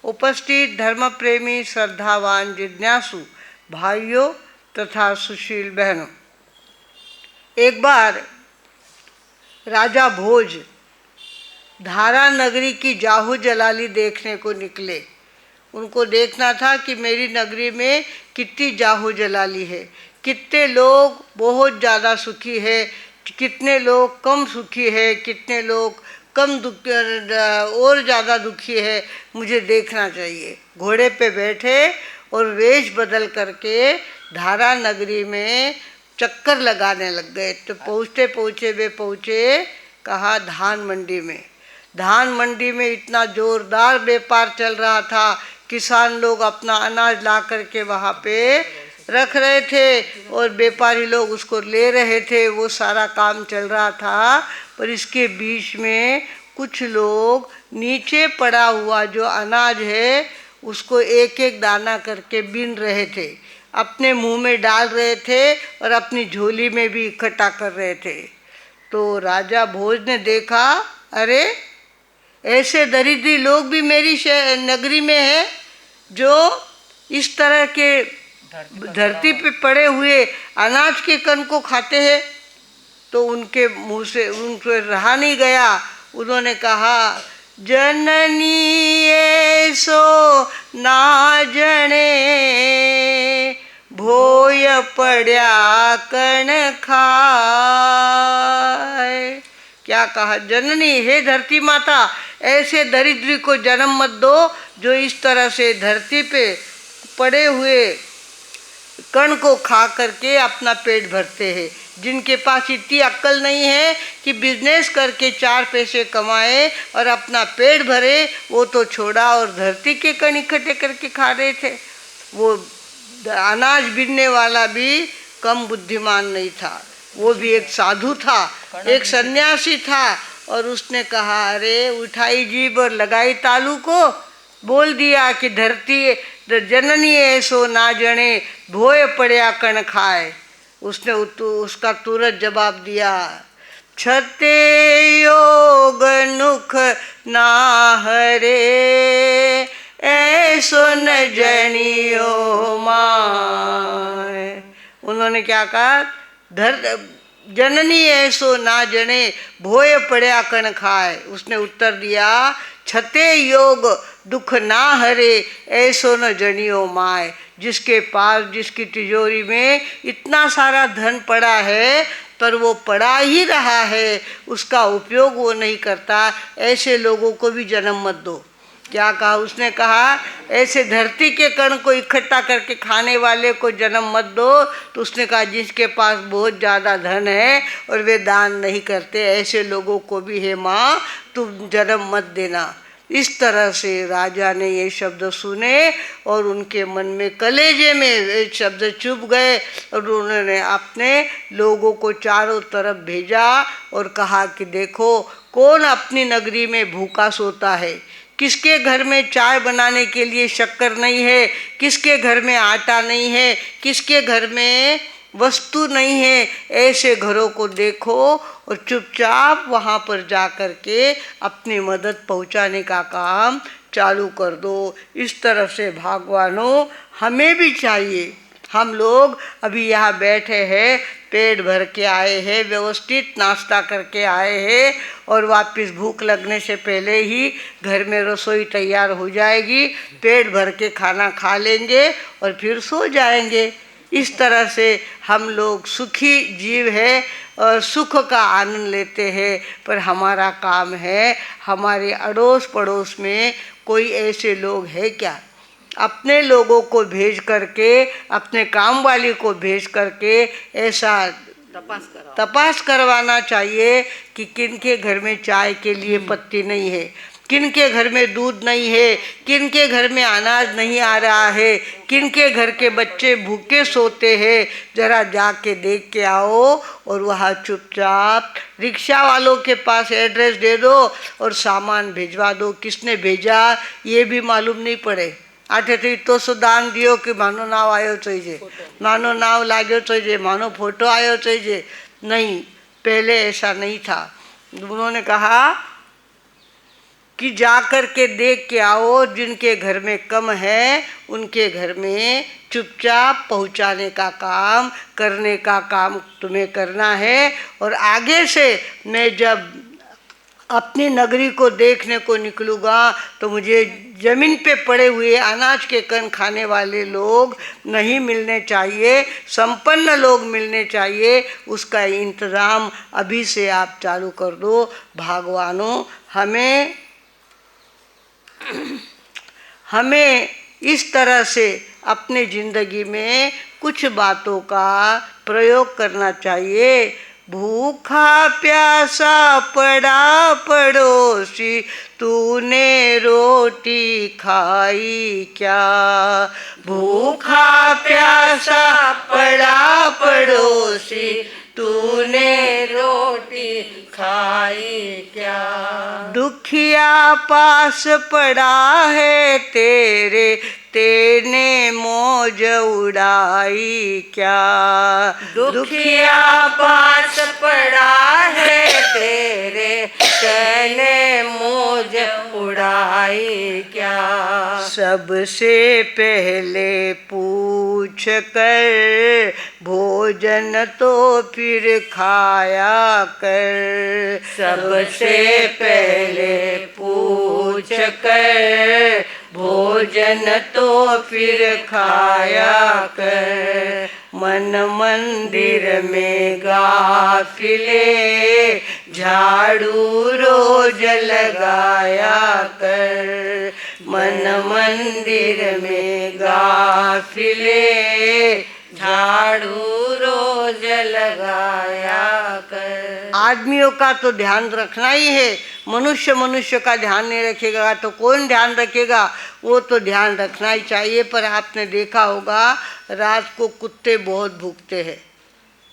उपस्थित धर्म प्रेमी श्रद्धावान जिज्ञासु भाइयों तथा सुशील बहनों, एक बार राजा भोज धारा नगरी की जाहू जलाली देखने को निकले। उनको देखना था कि मेरी नगरी में कितनी जाहू जलाली है, कितने लोग बहुत ज़्यादा सुखी है, कितने लोग कम सुखी है, कितने लोग कम और ज़्यादा दुखी है, मुझे देखना चाहिए। घोड़े पे बैठे और वेश बदल करके धारा नगरी में चक्कर लगाने लग गए। तो पहुँचते पहुँचे वे पहुँचे कहा धान मंडी में। धान मंडी में इतना जोरदार व्यापार चल रहा था, किसान लोग अपना अनाज ला करके वहाँ पे रख रहे थे और व्यापारी लोग उसको ले रहे थे, वो सारा काम चल रहा था। पर इसके बीच में कुछ लोग नीचे पड़ा हुआ जो अनाज है उसको एक एक दाना करके बीन रहे थे, अपने मुंह में डाल रहे थे और अपनी झोली में भी इकट्ठा कर रहे थे। तो राजा भोज ने देखा, अरे ऐसे दरिद्री लोग भी मेरी नगरी में हैं जो इस तरह के धरती पे पड़े हुए अनाज के कण को खाते हैं। तो उनके मुंह से उनसे रहा नहीं गया। उन्होंने कहा, जननी ऐसो ना जने भोय पड़ा कण खाए। क्या कहा? जननी, हे धरती माता, ऐसे दरिद्री को जन्म मत दो जो इस तरह से धरती पे पड़े हुए कण को खा करके अपना पेट भरते हैं, जिनके पास इतनी अक्ल नहीं है कि बिजनेस करके 4 पैसे कमाए और अपना पेट भरे। वो तो छोड़ा और धरती के कण इकट्ठे करके खा रहे थे। वो अनाज बीनने वाला भी कम बुद्धिमान नहीं था, वो भी एक साधु था, एक सन्यासी था। और उसने कहा, अरे उठाई जीभ और लगाई तालू को, बोल दिया कि धरती जननी ऐसो ना जने भोय पड़या कण खाए। उसने उसका तुरंत जवाब दिया, छते योग नुख ना हरे ऐसो न जनियो माय। उन्होंने क्या कहा? जननी ऐसो ना जने भोय पड़या कण खाए। उसने उत्तर दिया, छते योग दुख ना हरे ऐसो न जनियो माय। जिसके पास, जिसकी तिजोरी में इतना सारा धन पड़ा है पर वो पड़ा ही रहा है, उसका उपयोग वो नहीं करता, ऐसे लोगों को भी जन्म मत दो। क्या कहा? उसने कहा, ऐसे धरती के कण को इकट्ठा करके खाने वाले को जन्म मत दो। तो उसने कहा, जिसके पास बहुत ज़्यादा धन है और वे दान नहीं करते, ऐसे लोगों को भी हे माँ तुम जन्म मत देना। इस तरह से राजा ने ये शब्द सुने और उनके मन में, कलेजे में ये शब्द चुभ गए और उन्होंने अपने लोगों को चारों तरफ भेजा और कहा कि देखो, कौन अपनी नगरी में भूखा सोता है, किसके घर में चाय बनाने के लिए शक्कर नहीं है, किसके घर में आटा नहीं है, किसके घर में वस्तु नहीं है, ऐसे घरों को देखो और चुपचाप वहाँ पर जा कर के अपनी मदद पहुँचाने का काम चालू कर दो। इस तरफ से भगवानों हमें भी चाहिए। हम लोग अभी यहाँ बैठे हैं, पेट भर के आए हैं, व्यवस्थित नाश्ता करके आए हैं और वापस भूख लगने से पहले ही घर में रसोई तैयार हो जाएगी, पेट भर के खाना खा लेंगे और फिर सो जाएंगे। इस तरह से हम लोग सुखी जीव है और सुख का आनंद लेते हैं। पर हमारा काम है, हमारे अड़ोस पड़ोस में कोई ऐसे लोग हैं क्या? अपने लोगों को भेज करके, अपने काम वाली को भेज करके ऐसा तपास करवाना चाहिए कि किनके घर में चाय के लिए पत्ती नहीं है, किनके घर में दूध नहीं है, किनके घर में अनाज नहीं आ रहा है, किनके घर के बच्चे भूखे सोते हैं। जरा जाके देख के आओ और वहाँ चुपचाप रिक्शा वालों के पास एड्रेस दे दो और सामान भिजवा दो। किसने भेजा ये भी मालूम नहीं पड़े। आठेથી तो दान दियो कि मानो नाव आयो चाहिए, मानो नाव लाग्यो चाहिए, मानो फोटो आयो चाहिए। नहीं, पहले ऐसा नहीं था। उन्होंने कहा कि जा कर के देख के आओ, जिनके घर में कम है उनके घर में चुपचाप पहुंचाने का काम, करने का काम तुम्हें करना है। और आगे से मैं जब अपनी नगरी को देखने को निकलूँगा तो मुझे ज़मीन पे पड़े हुए अनाज के कण खाने वाले लोग नहीं मिलने चाहिए, संपन्न लोग मिलने चाहिए। उसका इंतज़ाम अभी से आप चालू कर दो। भगवानों, हमें इस तरह से अपने ज़िंदगी में कुछ बातों का प्रयोग करना चाहिए। भूखा प्यासा पड़ा पड़ोसी, तूने रोटी खाई क्या? भूखा प्यासा पड़ा पड़ोसी, तूने रोटी खाई क्या? दुखिया पास पड़ा है तेरे, तेने मौज उड़ाई क्या? दुखिया पास पड़ा है तेरे, तेने मौज उड़ाई क्या? सबसे पहले पूछ कर भोजन तो फिर खाया कर। सबसे पहले पूछ कर भोजन तो फिर खाया कर। मन मंदिर में गाफिले, झाड़ू रोज लगाया कर। मन मंदिर में गाफिले, झाड़ू रोज लगाया कर। आदमियों का तो ध्यान रखना ही है। मनुष्य का ध्यान नहीं रखेगा तो कौन ध्यान रखेगा? वो तो ध्यान रखना ही चाहिए। पर आपने देखा होगा रात को कुत्ते बहुत भूखते हैं।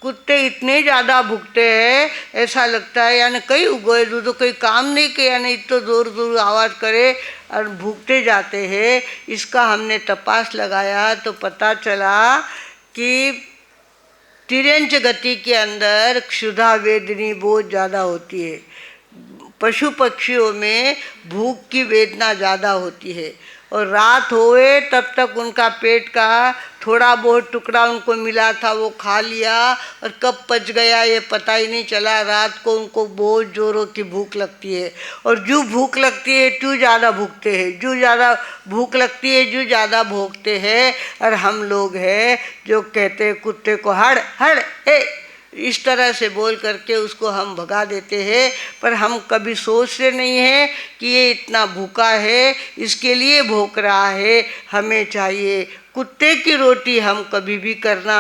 कुत्ते इतने ज़्यादा भूखते हैं, ऐसा लगता है यानी कहीं उगए तो कोई काम नहीं किया, नहीं तो ज़ोर ज़ोर आवाज़ करे और भूखते जाते हैं। इसका हमने तपास लगाया तो पता चला कि तिर्यंच गति के अंदर क्षुधा वेदनी बहुत ज़्यादा होती है। पशु पक्षियों में भूख की वेदना ज़्यादा होती है। और रात होए तब तक उनका पेट का थोड़ा बहुत टुकड़ा उनको मिला था वो खा लिया और कब पच गया ये पता ही नहीं चला। रात को उनको बहुत ज़ोरों की भूख लगती है। और जो भूख लगती है जो ज़्यादा भूखते हैं, जो ज़्यादा भूख लगती है जो ज़्यादा भोगते हैं। और हम लोग हैं जो कहते हैं कुत्ते को हड़ हड़ ए, इस तरह से बोल करके उसको हम भगा देते हैं। पर हम कभी सोचते नहीं हैं कि ये इतना भूखा है, इसके लिए भूख रहा है। हमें चाहिए कुत्ते की रोटी हम कभी भी करना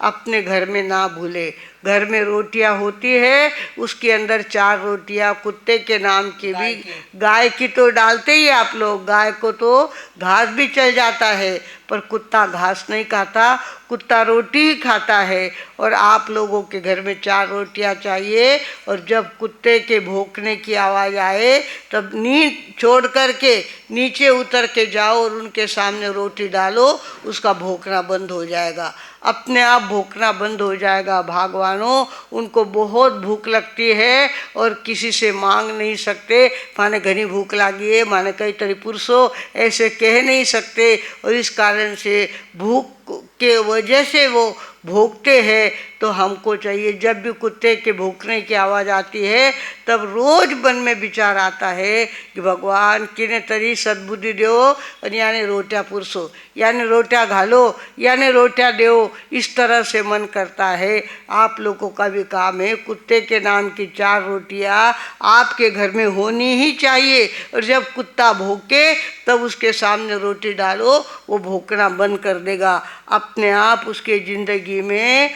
अपने घर में ना भूले। घर में रोटियां होती है, उसके अंदर 4 रोटियां कुत्ते के नाम की भी। गाय की तो डालते ही आप लोग, गाय को तो घास भी चल जाता है पर कुत्ता घास नहीं खाता, कुत्ता रोटी ही खाता है। और आप लोगों के घर में 4 रोटियां चाहिए। और जब कुत्ते के भौंकने की आवाज़ आए तब नींद छोड़ करके नीचे उतर के जाओ और उनके सामने रोटी डालो, उसका भौंकना बंद हो जाएगा, अपने आप भौंकना बंद हो जाएगा। भगवानों, उनको बहुत भूख लगती है और किसी से मांग नहीं सकते, माने घनी भूख लगी है, माने कई तरी पुरुषों ऐसे कह नहीं सकते। और इस कारण से भूख के वजह से वो भोंकते हैं। तो हमको चाहिए जब भी कुत्ते के भौंकने की आवाज़ आती है तब रोज मन में विचार आता है कि भगवान किने तरी सद्बुद्धि दो और यानी रोटियां पुरसो, यानी रोटियां घालो, यानी रोटियां दो। इस तरह से मन करता है। आप लोगों का भी काम है, कुत्ते के नाम की 4 रोटियां आपके घर में होनी ही चाहिए। और जब कुत्ता भौंके तब उसके सामने रोटी डालो, वो भौंकना बंद कर देगा। अपने आप उसके ज़िंदगी में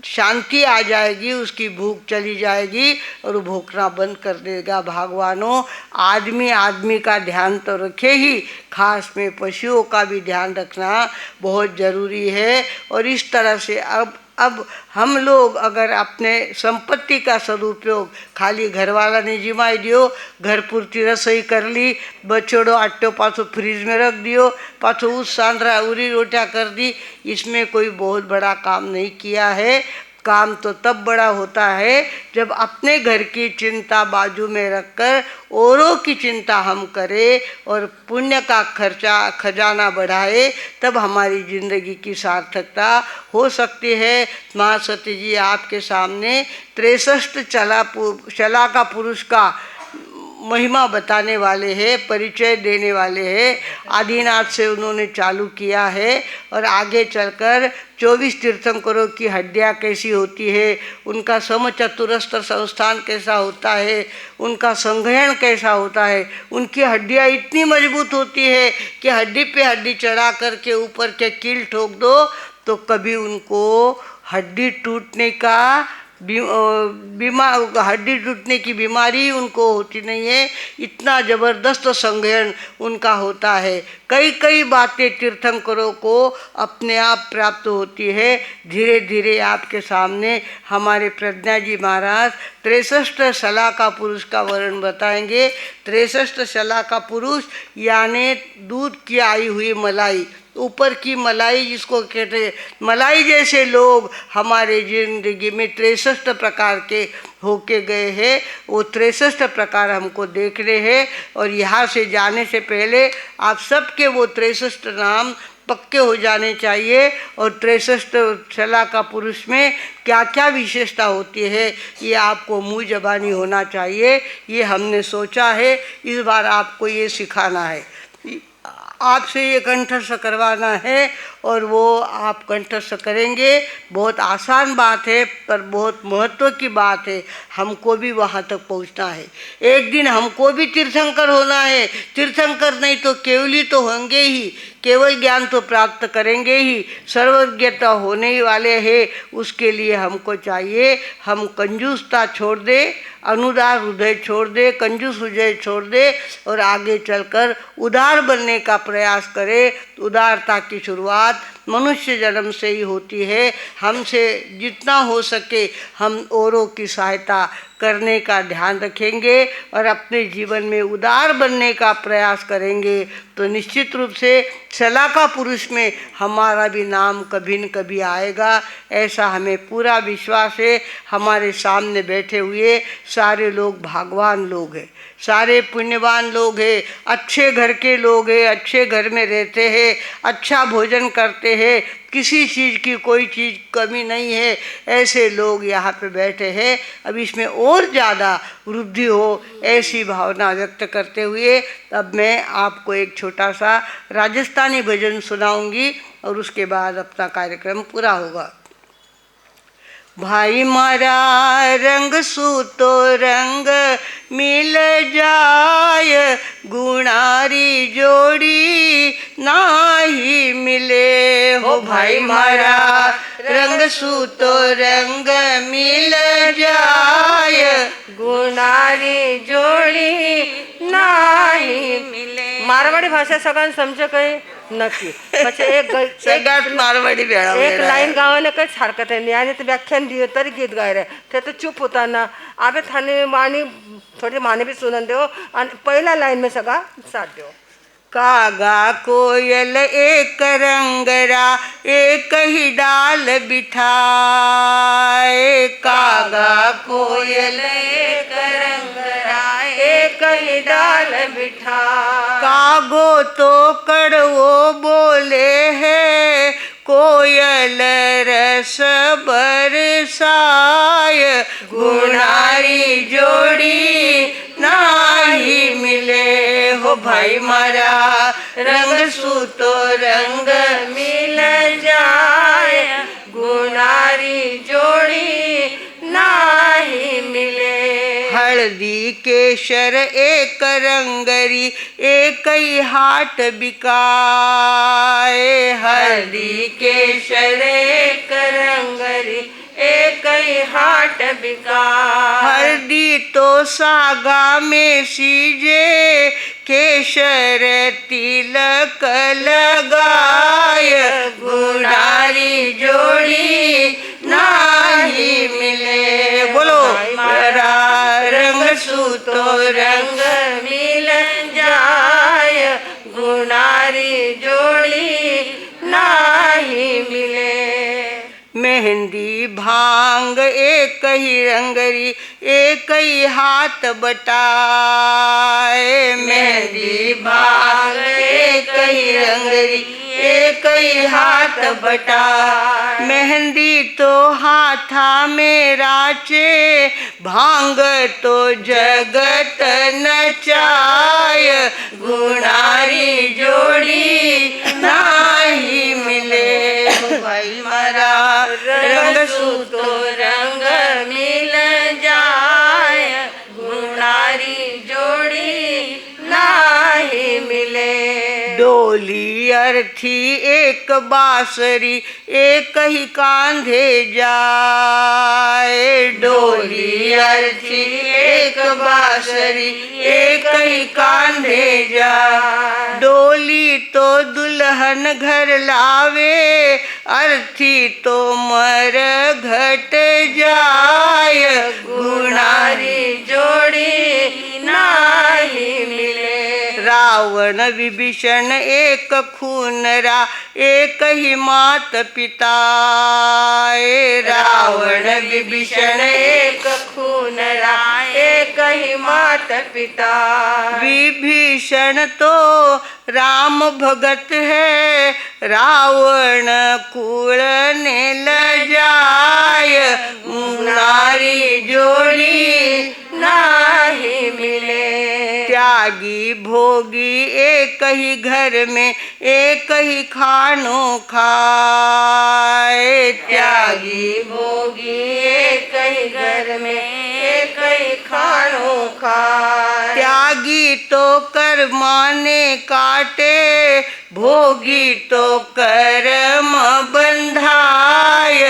शांति आ जाएगी, उसकी भूख चली जाएगी और वो भौंकना बंद कर देगा। भगवानों, आदमी आदमी का ध्यान तो रखे ही, खास में पशुओं का भी ध्यान रखना बहुत ज़रूरी है। और इस तरह से अब हम लोग अगर अपने संपत्ति का सदुपयोग खाली घर वाला ने जिमाई दियो, घर पूर्ति रसोई कर ली, बछड़ो आटो पाछो फ्रिज में रख दियो, पाछो उस सांद्रा उरी रोटियां कर दी, इसमें कोई बहुत बड़ा काम नहीं किया है। काम तो तब बड़ा होता है जब अपने घर की चिंता बाजू में रखकर औरों की चिंता हम करें और पुण्य का खजाना बढ़ाए, तब हमारी जिंदगी की सार्थकता हो सकती है। महासती जी आपके सामने 63 चला का पुरुष का महिमा बताने वाले हैं, परिचय देने वाले हैं। आदिनाथ से उन्होंने चालू किया है और आगे चलकर 24 तीर्थंकरों की हड्डियाँ कैसी होती है, उनका समचतुरस्थ संस्थान कैसा होता है, उनका संग्रहण कैसा होता है। उनकी हड्डियाँ इतनी मजबूत होती है कि हड्डी पे हड्डी चढ़ा करके ऊपर के कील ठोक दो तो कभी उनको हड्डी टूटने का हड्डी टूटने की बीमारी उनको होती नहीं है। इतना ज़बरदस्त संग्रहण उनका होता है। कई कई बातें तीर्थंकरों को अपने आप प्राप्त होती है। धीरे धीरे आपके सामने हमारे प्रज्ञा जी महाराज 63 शला का पुरुष का वर्णन बताएंगे। 63 शला का पुरुष यानी दूध की आई हुई मलाई, ऊपर की मलाई जिसको कहते हैं, मलाई जैसे लोग हमारे जिंदगी में 63 प्रकार के होके गए हैं। वो 63 प्रकार हमको देख रहे हैं और यहाँ से जाने से पहले आप सबके वो 63 नाम पक्के हो जाने चाहिए। और 63 शला का पुरुष में क्या क्या विशेषता होती है ये आपको मुँह ज़बानी होना चाहिए। ये हमने सोचा है, इस बार आपको ये सिखाना है, आपसे ये कंठस्थ करवाना है और वो आप कंठस्थ करेंगे। बहुत आसान बात है पर बहुत महत्व की बात है। हमको भी वहाँ तक पहुँचना है। एक दिन हमको भी तीर्थंकर होना है। तीर्थंकर नहीं तो केवली तो होंगे ही, केवल ज्ञान तो प्राप्त करेंगे ही, सर्वज्ञता होने ही वाले हैं। उसके लिए हमको चाहिए हम कंजूसता छोड़ दे, अनुदार हृदय छोड़ दे, कंजूस हृदय छोड़ दे और आगे चलकर उदार बनने का प्रयास करें। उदारता की शुरुआत मनुष्य जन्म से ही होती है। हमसे जितना हो सके हम औरों की सहायता करने का ध्यान रखेंगे और अपने जीवन में उदार बनने का प्रयास करेंगे तो निश्चित रूप से शलाका पुरुष में हमारा भी नाम कभी न कभी आएगा, ऐसा हमें पूरा विश्वास है। हमारे सामने बैठे हुए सारे लोग भागवान लोग हैं, सारे पुण्यवान लोग हैं, अच्छे घर के लोग हैं, अच्छे घर में रहते हैं, अच्छा भोजन करते हैं, किसी चीज़ की कोई चीज़ कमी नहीं है। ऐसे लोग यहाँ पे बैठे हैं। अब इसमें और ज़्यादा वृद्धि हो ऐसी भावना व्यक्त करते हुए अब मैं आपको एक छोटा सा राजस्थानी भजन सुनाऊंगी और उसके बाद अपना कार्यक्रम पूरा होगा। भाई मारा रंग सूतो रंग मिल जाय, गुणारी जोड़ी नाही मिले हो। भाई मारा रंग सूतो रंग मिल जाय, गुणारी जोडी नाही मिले। मारवाडी भाषा सगळ्यांना समज काय नक्की म्हणजे सगळ्यात मारवाडी एक लाईन गावाने काही सारखं त्यांनी आणि ते व्याख्यान दिलं तरी गीत गाय रे ते तर चुप होताना आबे थाने मानी थोड़ी माने भी सुनन दो आणि पहिला लाईन में सगळा साथ दो। कागा कोयल एक रंगरा एक ही डाल बिठाए, कागा कोयल एक रंगरा एक ही डाल बिठा। कागो तो कड़वो बोले है, कोयल रस बरसाय, गुणारी जोड़ी नाही मिले हो। भाई मारा रंग सूतो रंग मिल जाए, गुणारी जोड़ी नाही मिले। हल्दी केशर एक रंगरी एक ही हाट बिकाए, हल्दी केशर एक रंगरी एक ही हाट बिका। हल्दी तो सागा में सीजे, केशर तिलक लगाय, गुणारी जोड़ी नाही मिले। बोलो मारा रंग सूतो रंग मिल जाय, गुणारी जोड़ी नाही मिले। मेहंदी मेहंदी भांग एक ही रंगरी एक ही हाथ बटाए। मेहंदी भांग एक ही रंगरी एक ही हाथ बटाए। मेहंदी तो हाथा में राचे भांग तो जगत नचाय। गुणारी जोड़ी नाही मिले भाई मारा रंग सूतो रंग मिल जाय। गुणारी जोड़ी नाही मिले। डोली अर्थी एक बांसुरी एक ही कांधे जाए। डोली अर्थी एक बांसुरी एक ही कांधे जाए। डोली तो दुल्हन घर लावे अर्थी तो मर घट जाय। गुणारी जोड़ी नाही मिले। रावण विभीषण एक खूनरा एक ही मात पिता। रावण विभीषण एक खूनरा एक ही मात पिता। विभीषण तो राम भगत है रावण कुल ने ल जाय। नारी जोड़ी नाही मिले। त्यागी भोगी एक ही घर में एक ही खानो खाए। त्यागी भोगी एक ही घर में एक ही खानो खाए। त्यागी तो कर्माने काटे भोगी तो कर्म बंधाय।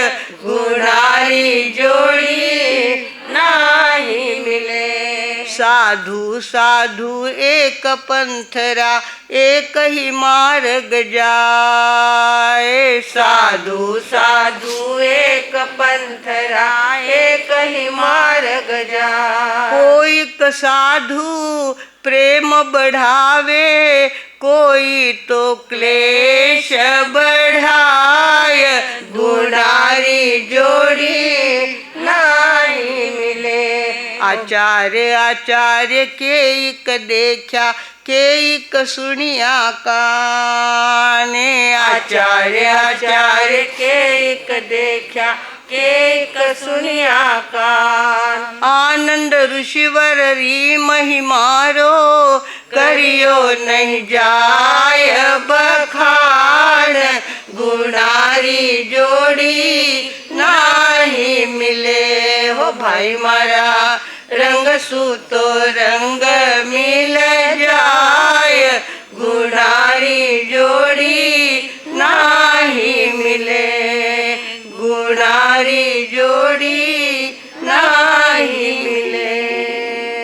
गुणारी जोड़ी नाही मिले। साधु साधु एक पंथरा एक ही मार्ग जाए। साधु साधु एक पंथरा एक ही मार्ग जाए। कोई साधु प्रेम बढ़ावे कोई तो क्लेश बढ़ाय। गुणारी जोड़ी नहीं मिले। आचार्य आचार्य के एक देखा के एक सुनिया काने। आचार्य आचार्य के एक देखा के एक सुनिया कान। आनंद ऋषिवर री महिमारो करियो नहीं जाय बखान। गुणारी जोड़ी नाही मिले हो भाई मारा रंग सूतो रंग मिल जाय। गुणारी जोड़ी नाही मिले। गुणारी जोड़ी